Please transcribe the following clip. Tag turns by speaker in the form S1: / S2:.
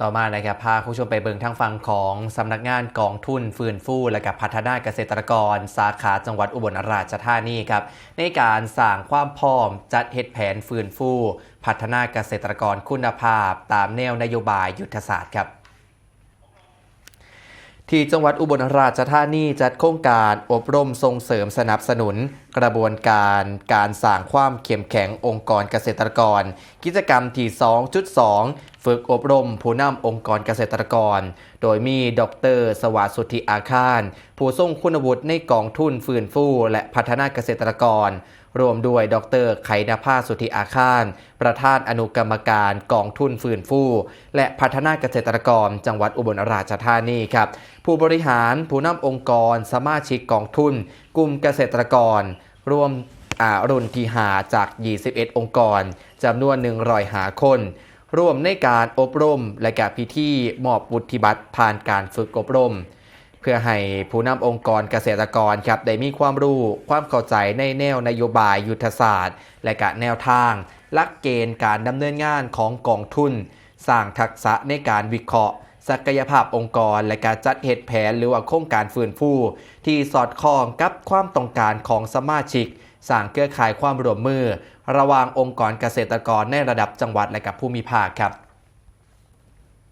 S1: ต่อมานะครับพาคุณผู้ชมไปเบิ่งทางฝั่งของสำนักงานกองทุนฟื้นฟูและกับพัฒนาเกษตรกรสาขาจังหวัดอุบลราชธานีครับในการสร้างความพร้อมจัดเฮ็ดแผนฟื้นฟูพัฒนาเกษตรกรคุณภาพตามแนวนโยบายยุทธศาสตร์ครับที่จังหวัดอุบลราชธานีจัดโครงการอบรมส่งเสริมสนับสนุนกระบวนการสร้างความเข้มแข็งองค์กรเกษตรกรกิจกรรมที่ 2.2 ฝึกอบรมผู้นำองค์กรเกษตรกรโดยมีดร.สวัสดิ์สุทธิอาคารผู้ทรงคุณวุฒิในกองทุนฟื้นฟูและพัฒนาเกษตรกรรวมด้วยดร.ไขณภาสุทธิอาคารประธานอนุกรรมการกองทุนฟื้นฟูและพัฒนาเกษตรกรจังหวัดอุบลราชธานีครับผู้บริหารผู้นำองค์กรสมาชิกกองทุนกลุ่มเกษตรกรรวมรุ่นที่5จาก21องค์กรจำนวน105คนร่วมในการอบรมและกับพิธีมอบวุฒิบัตรผ่านการฝึกอบรมเพื่อให้ผู้นำองค์กรเกษตรกรครับได้มีความรู้ความเข้าใจในแนวนโยบายยุทธศาสตร์และกับแนวทางหลักเกณฑ์การดำเนินงานของกองทุนสร้างทักษะในการวิเคราะห์ศักยภาพองค์กรและการจัดเหตุแผนหรือว่าโครงการฟื้นฟูที่สอดคล้องกับความต้องการของสมาชิกสร้างเครือข่ายความร่วมมือระหว่างองค์กรเกษตรกรในระดับจังหวัดและกับภูมิภาคครับ